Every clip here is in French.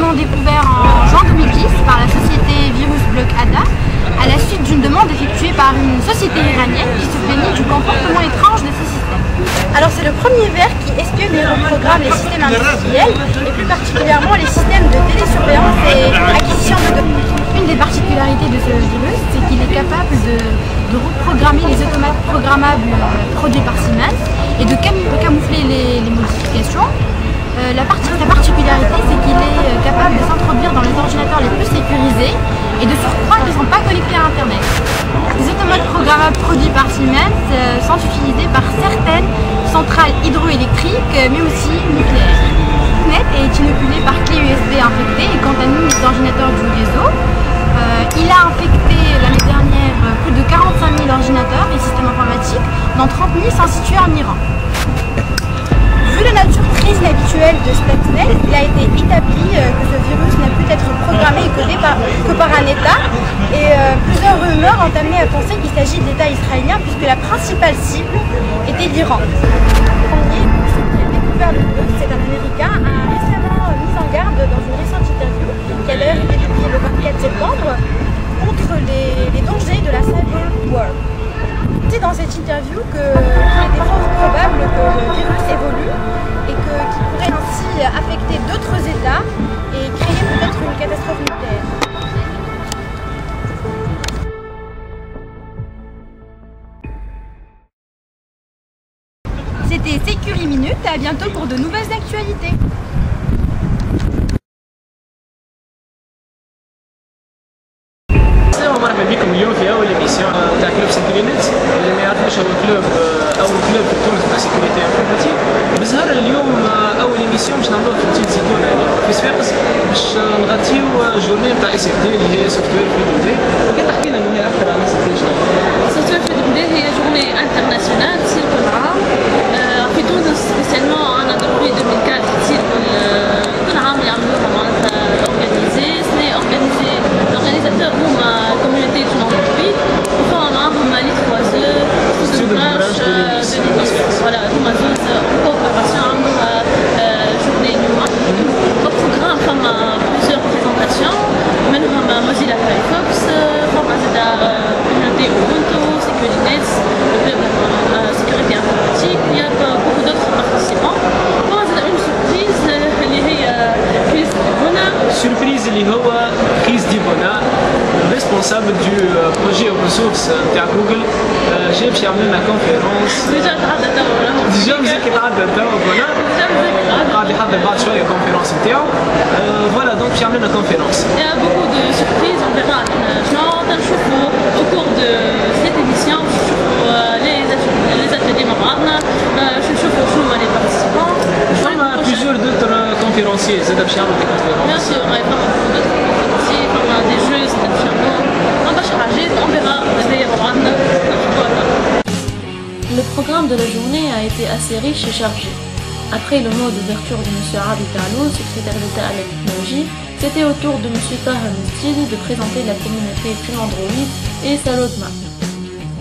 officiellement découvert en juin 2010 par la société VirusBlock ADA à la suite d'une demande effectuée par une société iranienne qui se plaignait du comportement étrange de ces systèmes. Alors c'est le premier vers qui espionne et reprogramme les systèmes industriels et plus particulièrement les systèmes de télésurveillance et acquisition de données. Une des particularités de ce virus, c'est qu'il est capable de reprogrammer les automates programmables produits par Siemens et de camoufler les modifications. Sa particularité, c'est qu'il est capable de s'introduire dans les ordinateurs les plus sécurisés et de surcroît qui ne sont pas connectés à Internet. Les automates programmables produits par Siemens sont utilisés par certaines centrales hydroélectriques, mais aussi nucléaires. Net est inoculé par clé USB infectée et contamine les ordinateurs du réseau. Il a infecté l'année dernière plus de 45 000 ordinateurs et systèmes informatiques, dont 30 000 sont situés en Iran. Vu la nature très inhabituelle de Stuxnet, il a été établi que ce virus n'a pu être programmé et codé que par un État et plusieurs rumeurs ont amené à penser qu'il s'agit de l'État israélien puisque la principale cible était l'Iran. Le premier qui a découvert le virus, c'est un Américain, a récemment mis en garde dans une récente interview qui a d'ailleurs été publiée le 24 septembre contre les dangers de la cyber war. C'est dans cette interview qu'il était fort probable que le virus évolue et qu'il pourrait ainsi affecter d'autres États et créer peut-être une catastrophe nucléaire. C'était Sécuri Minute, à bientôt pour de nouvelles actualités. مرحبا بكم اليوم في اول ايميسيون تاع كلوب سيكورينيت. اللي ما يعرفوش هو كلوب اول كلوب في تونس تاع سيكوريتي انفورماتيك. بزهر اليوم اول ايميسيون باش نعملوها في تيت زيتونه يعني في صفاقس باش نغطيو جورني تاع اس اف دي اللي هي سوفت وير في دي. وكان تحكي لنا هنا اكثر عن اس اف دي شنو هو؟ سوفت وير في دي هي جورني انترناسيونال تصير كل عام في تونس سبيسيالمون عندنا دوري 2004 تصير كل عام يعملوها معناتها اورغانيزي سني اورغانيزي الاورغانيزاتور هما communauté de l'entreprise, enfin on a les croiseurs, voilà, هما زوز coopération journée نوع programme فما plusieurs présentations منهم Mozilla Firefox فما زادا communauté Ubuntu, Securinet, le club sécurité informatique, il y a beaucoup d'autres participants. فما زادا une surprise اللي هي كريس ديبونا. Surprise اللي هو كريس ديبونا responsable du projet open source تاع جوجل جاي باش يعمل لنا كونفيرونس. ديجا تعدى توا ديجا مزيك تعدى توا فوالا قاعد يحضر بعد شويه الكونفيرونس نتاعو فوالا دونك باش يعمل لنا كونفيرونس. Il y a beaucoup de surprises, on verra شنو نشوفوا au cours de cette émission les ateliers مع بعضنا باش نشوفوا شنو هما les participants. فما plusieurs d'autres conférenciers زاد باش يعملوا des conférences. Bien sûr, il y a beaucoup d'autres conférenciers, فما des jeux on verra. Le programme de la journée a été assez riche et chargé. Après le mot d'ouverture de M. Abi Talou, secrétaire d'État à la technologie, c'était au tour de M. Taha Mestil de présenter la communauté Prime Android et sa roadmap.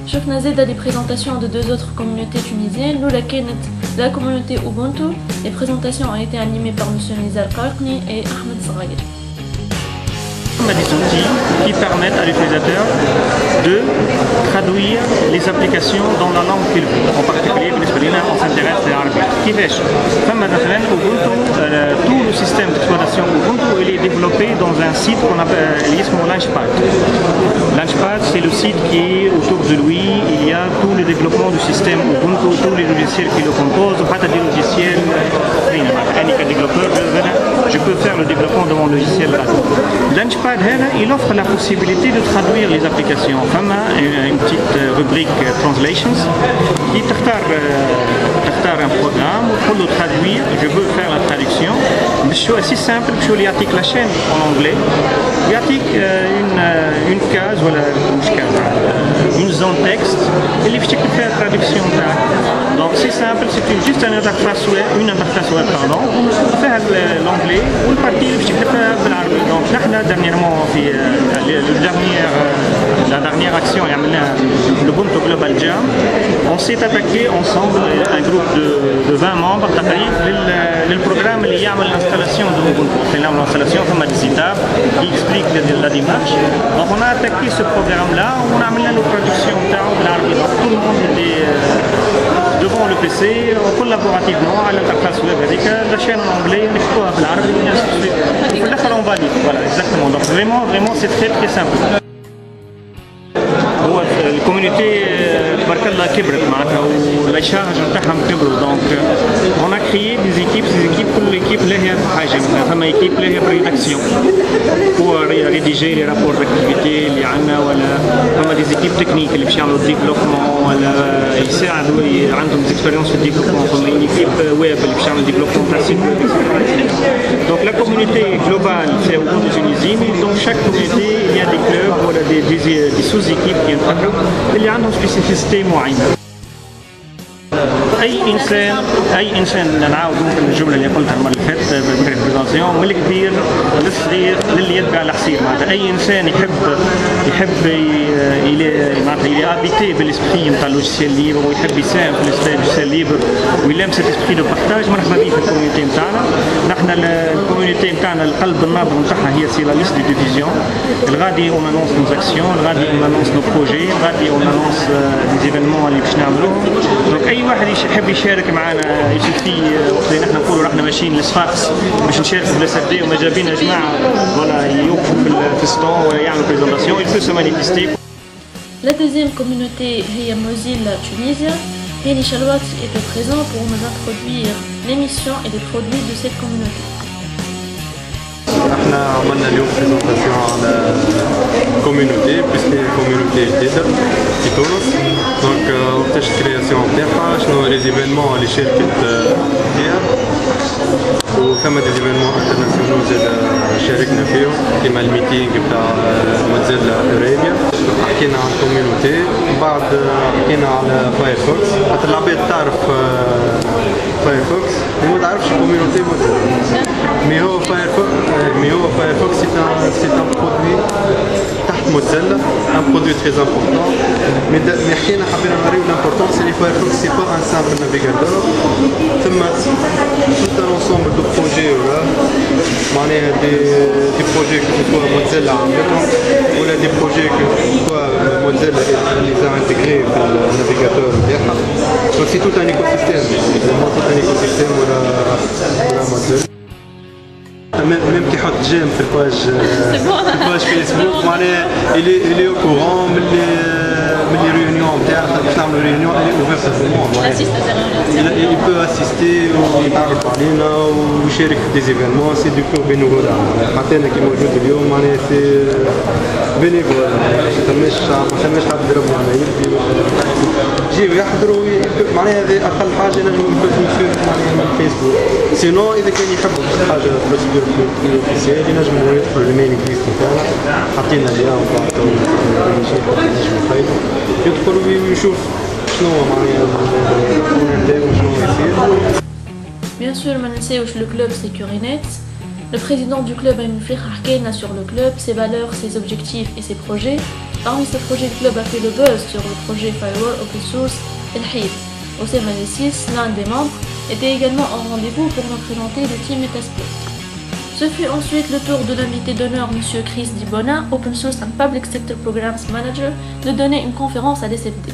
شفنا زادا des présentations de deux autres communautés tunisiennes, l'oula كانت la communauté Ubuntu. Les présentations ont été animées par M. Nizar Qarqni et Ahmed Sraïd. On a des outils qui permettent à l'utilisateur de traduire les applications dans la langue qu'il veut. En particulier, on s'intéresse à l'arabe. كيفاش؟ فما مثلا Ubuntu, tout le système d'exploitation Ubuntu il est développé dans un site qu'on appelle Launchpad. Launchpad, c'est le site qui est autour de lui, il y a tout le développement du système Ubuntu, tous les logiciels qui le composent, pas des logiciels. Développeur, je peux faire le développement de mon logiciel là. Launchpad, il offre la possibilité de traduire les applications. Fama, une petite rubrique Translations, qui تختار un programme pour le traduire. Je veux faire la traduction. C'est assez simple, je lui article la chaîne en anglais. Il article une case, voilà, une zone texte اللي باش تكتب فيها التراديكسيون تاعك. دونك سي سامبل سي جوست ان انترفاس ويب اون انترفاس ويب باردون فيها لونجلي والبارتي اللي باش تكتب فيها بالعربي. دونك نحن دارنييرمون في la dernière action اللي عملناها لوبونتو جلوبال جام on s'est attaqué ensemble un groupe de 20 membres تقريبا للبروغرام اللي يعمل l'installation de Ubuntu. في l'installation فما des étapes qui expliquent la démarche. Donc on a attaqué ce programme là on a عملنا له traduction تاعو بالعربي. Donc tout le monde était devant le PC collaborativement على l'interface web هذيك la chaîne en anglais نكتبوها بالعربي وفي الاخر on valide. Voilà exactement. Donc vraiment c'est très simple. هو الكوميونيتي تبارك الله كبرت معناتها والاشارج نتاعهم كبروا. دونك اون ا كريي دي زيكيب كل ايكيب لها حاجه. فما ايكيب لها بريداكسيون هو ريديجي لي رابور داكتيفيتي اللي عندنا ولا فما دي زيكيب تكنيك اللي باش يعملوا ديفلوبمون ولا يساعدوا عندهم اكسبيريونس في الديفلوبمون. فما ايكيب ويب اللي باش يعمل ديفلوبمون تاع سيت ويب. دونك لا كوميونيتي جلوبال في وجود تونيزي مي دونك شاك كوميونيتي il y a des clubs ولا دي سوز ايكيب ينفتحوا اللي عندهم سبيسيفيسيتي معينه. اي انسان نعاود ممكن الجمله اللي قلتها المره اللي فاتت بالبريزونسيون من الكبير للصغير للي يتبع الحصير. معناتها اي انسان يحب معناتها يلي ابيتي بالاسبري نتاع اللوجيسيال ليبر ويحب يساهم في اللوجيسيال ليبر ويلام سيت اسبري دو بارتاج مرحبا به في الكوميونيتي نتاعنا. نحن الكوميونيتي نتاعنا القلب النابض نتاعها هي سي لا ليست دو ديفيزيون. الغادي اون انونس نوز اكسيون الغادي اون انونس نو بروجي الغادي اون انونس دي ايفينمون اللي باش نعملوهم. دونك اي واحد يحب يشارك معنا يشوفي وقت اللي نحن نقولوا راحنا ماشيين للصفاقس باش نشاركوا في الاس اف دي وما جابينا جماعه ولا يوقفوا في الستون ولا يعملوا بريزونطاسيون il peut se manifester. La deuxième communauté هي Mozilla Tunisia. Heli Chalwat était présent pour nous introduire l'émission et les produits de cette communauté. احنا عملنا اليوم بريزونطاسيون على كوميونيتي بيسكي كوميونيتي جديده في تونس. دونك وقتاش الكرياسيون نتاعها شنو لي زيفينمون اللي شاركت فيها وثما دي زيفينمون انترناسيونال زاد شاركنا فيهم كيما الميتينغ بتاع موزيلا ارابيا. حكينا على الكوميونيتي ومن بعد حكينا على فايرفوكس خاطر العباد تعرف فايرفوكس وما تعرفش كوميونيتي موزيلا. مي هو فايرفوكس سي ان برودوي تحت موزيلا ان برودوي تري امبورطون. مي حكينا حبينا نوريو لامبورطونس اللي فايرفوكس سي با ان سامبل نافيغاتور. ثم tout un ensemble de projets معناها دي بروجي كو سوا موزيلا عملتهم ولا دي بروجي كو سوا موزيلا اللي انتجري في النافيغاتور نتاعها. دونك سي توت ان ايكو سيستيم ولا موزيلا. ميم كي يحط جيم في الباج فيسبوك معناها اللي او كورون من لي ريونيون نتاعها باش نعملوا ريونيون اللي اوفيرت بور il peut assister ويتعرف علينا ويشارك في دي زيفينمون. سي دو كور بينيفول حتى انا كي موجود اليوم معناها سي بينيفول ما ثماش حد يضرب معنا يدي يجيو يحضروا معناها هذه اقل حاجه نجموا نشوفوا معناها من الفيسبوك. سينو اذا كان يحبوا حاجه بروسيدور اوفيسيال ينجموا يدخلوا الميلينغ ليست نتاعنا حاطين ليها وبعثوا ينجموا يخيطوا يدخلوا ويشوف شنو معناها الكوميونيتي وشنو يصير. Bien sûr, le club Securinet. Le président du club a une fléchakena sur le club, ses valeurs, ses objectifs et ses projets. Parmi ces projets, le club a fait le buzz sur le projet Firewall Open Source El Hib. Oussama Nessis, l'un des membres, était également en rendez-vous pour nous présenter le team Metasploit. Ce fut ensuite le tour de l'invité d'honneur M. Chris Dibona, Open Source and Public Sector Programs Manager, de donner une conférence à l'SFD.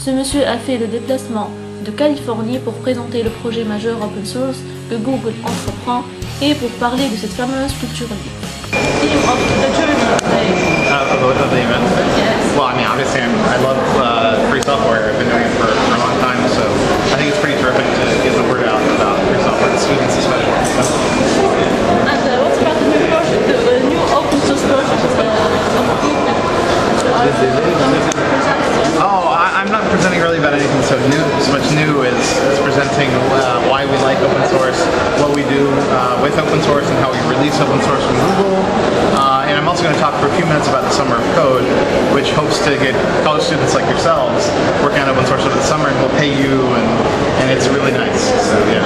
Ce monsieur a fait le déplacement de Californie pour présenter le projet majeur Open Source que Google entreprend et pour parler de cette fameuse culture libre. Of the event? Yes. Well, I mean, obviously I love free software. I've been doing it for a long time, so I think it's pretty terrific to get the word out about free software to students especially. And what about the new project, the new open source project of I'm not presenting really about anything so much new as presenting why we like open source, what we do with open source and how we release open source from Google. And I'm also going to talk for a few minutes about the Summer of Code, which hopes to get college students like yourselves working on open source over the summer, and we'll pay you, and it's really nice. So yeah.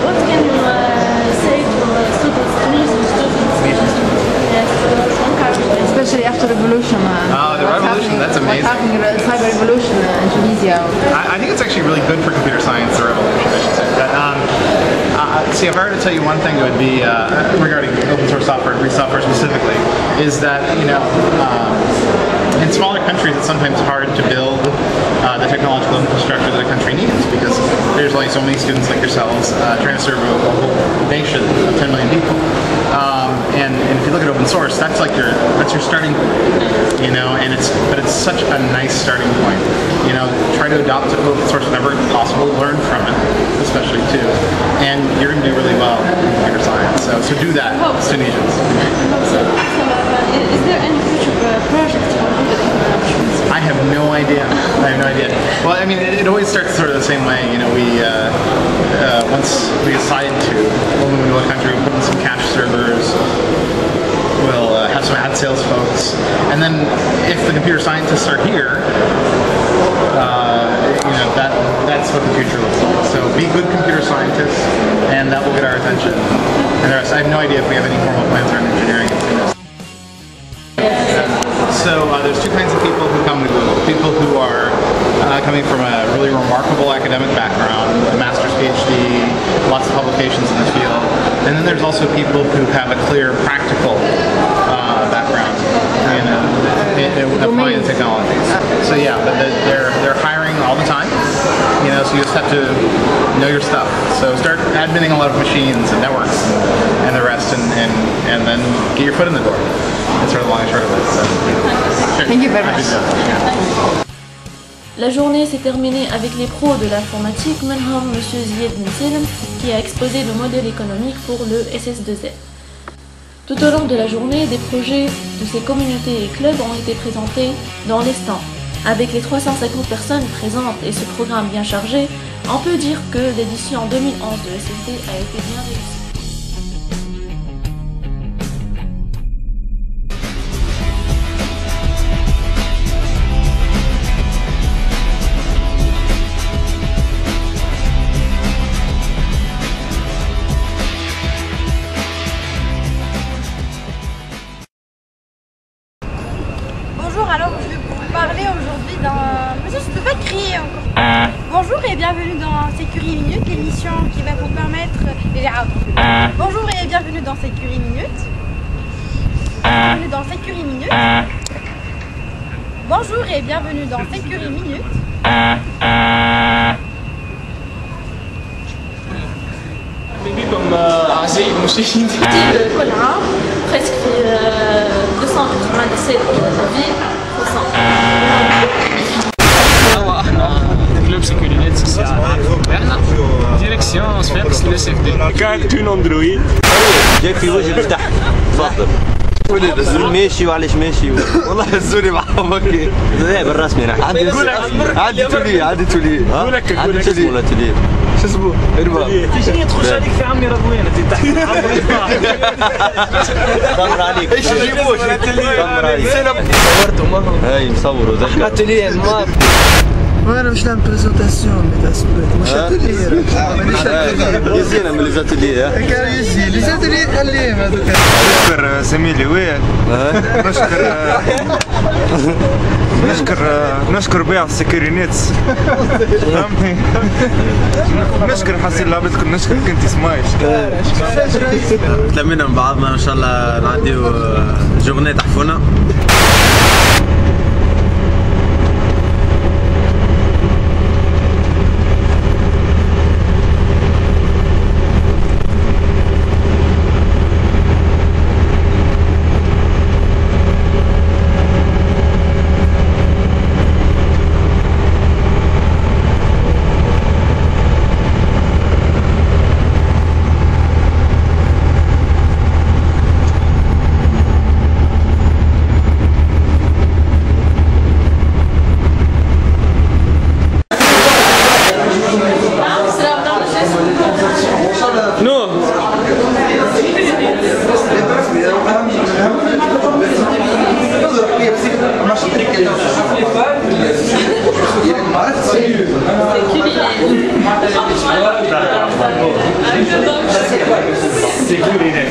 What can you say to students, Tunisian students? Yes, especially after revolution. The revolution, that's amazing. What's happening, cyber revolution in Tunisia. I think it's actually really good for computer science, the revolution, I should say. See, if I were to tell you one thing, it would be regarding open source software and free software specifically, is that, in smaller countries it's sometimes hard to build the technological infrastructure that a country needs, because there's only so many students like yourselves trying to serve a whole nation of 10 million people. And if you look at open source, that's your starting point, but it's such a nice starting point. Try to adopt open source whenever possible, learn from it, especially too, and you're going to do really well in computer science. So do that, Tunisians. Is there any future projects for the I have no idea. Well, I mean, it always starts sort of the same way. Once we decide to, when we go to the country, we'll put in some cache servers. We'll have some ad sales folks, and then if the computer scientists are here, that's what the future looks like. So be good computer scientists, and that will get our attention. And the rest, I have no idea if we have any formal plans around engineering. So there's two kinds of people who come to Google. People who are coming from a really remarkable academic background, a master's, PhD, lots of publications in the field. And then there's also people who have a clear practical background in applying technologies. So yeah, but they're hiring all the time. So you just have to know your stuff. So start adminning a lot of machines and networks and the rest, and then get your foot in the door. That's sort of the long and short of it. So, sure. Thank you very much. La journée s'est terminée avec les pros de l'informatique, منهم M. Zied Benselem, qui a exposé le modèle économique pour le SS2L. Tout au long de la journée, des projets de ces communautés et clubs ont été présentés dans les stands. Avec les 350 personnes présentes et ce programme bien chargé, on peut dire que l'édition 2011 de SFD a été bien réussie. Bonjour, alors je vais vous parler aujourd'hui d'un... Monsieur, je ne peux pas crier encore. Bonjour et bienvenue dans Sécurité Minute, l'émission qui va vous permettre... Bonjour et bienvenue dans Sécurité Minute. Bienvenue dans Sécurité Minute. Bonjour et bienvenue dans Sécurité Minute. بكم أعزائي المشاهدين. كلها presque 200 مدرسات في احنا كلوب سيكورينيت احنا ديريكسيون صفاقس للSFD. كارتون اندرويد جاي في وجه مفتاح. تفضل. الزول ماشي وعلاش ماشي والله الزول معاهم هكا لا بالرسمي انا عندي توليه عندي توليه شو اسمه؟ تجيني تخش عليك في عمي رضوان انت تحت صبر عليك ايش يجيبوش صبر عليك صورتهم هاي مصوروا ذكر اتليه المار وانا مش نعمل بريزونتاسيون مش اتوليه يزينا من ليزاتوليه كان يجي ليزاتوليه خليهم هذوك نشكر زميلي وين نشكر بيع السكرينيت فهمتني نشكر حسين لعبتكم نشكرك انت سمايش تلمينا من بعضنا ان شاء الله نعديو جورني تحفونا C'est culinaire.